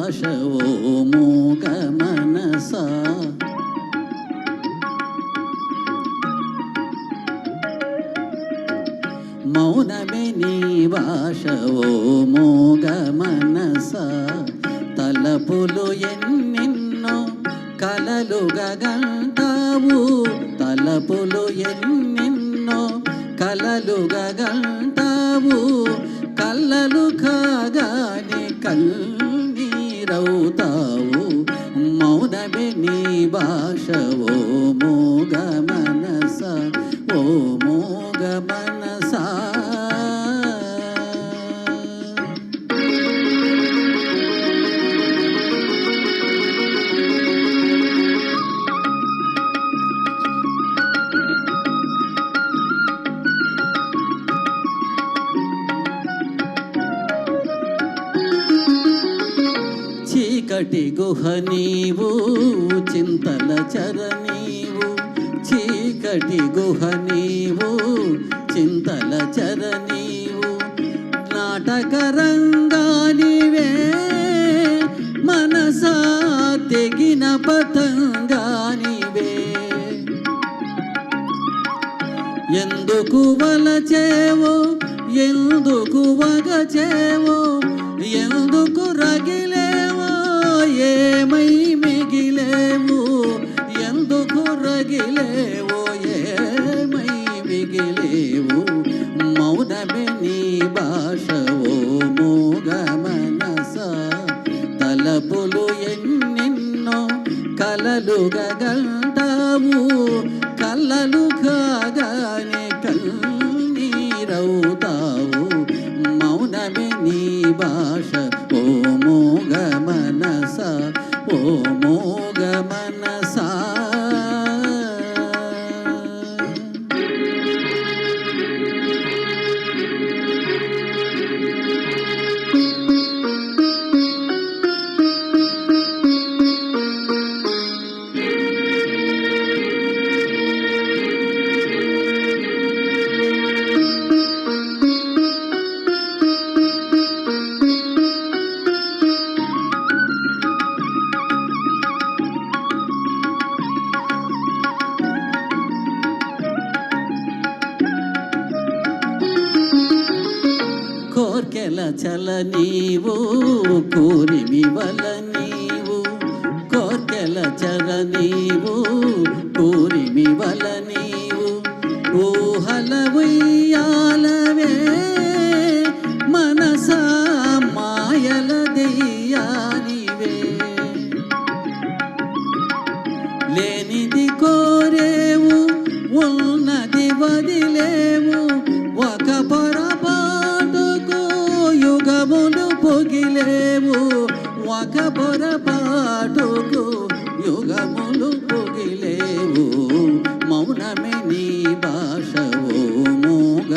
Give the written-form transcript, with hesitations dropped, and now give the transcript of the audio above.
భాష ఓ మూగ మనసా. మౌనమే నీ భాష ఓ మూగ మనసా. తలపులు ఎన్నెన్నో కలలుగా గంటావు, తలపులు ఎన్నెన్నో కలలుగా గంటావు. కళ్ళలు కాగానే కన్నీరవుతావు. మౌనమే నీ భాష ఓ మూగ మనసా, ఓ మూగ మనసా. చీకటి గుహ నీవు, చింతల చర నీవు. చీకటి గుహ నీవు, చింతల చర నీవు. నాటక రంగానివే మనసా, తెగిన పతంగానివే. ఎందుకు వలచేవో, ఎందుకు వగచేవో, ఎందుకు రగిలేవో, ఏమై మిగిలేవు. ఎందుకు రగిలేవో, ఏమై మిగిలేవు. మౌనమే నీ భాష ఓ మూగ మనసా. తలపులు ఎన్నెన్నో కలలుగా గంటావు. కళ్ళలు కాగానే కన్నీరవుతావు. మౌనమే నీ భాష ఓ మూగ మనసా, ఓ మూగ మనసా. కోర్కెల చల నీవు, కూరిమి వల నీవు. కోర్కెల చల నీవు, కూరిమి వల నీవు. ఊహల ఉయ్యాలవే మనసా, మాయల దెయ్యానివే. లేనిది కోరేవు, ఉన్నది వదిలేవు. ఒక పొరపాటుకు యుగములు పొగిలేవు. ఒక పొరపాటుకు యుగములు పొగిలేవు. మౌనమే నీ భాష ఓ మూగ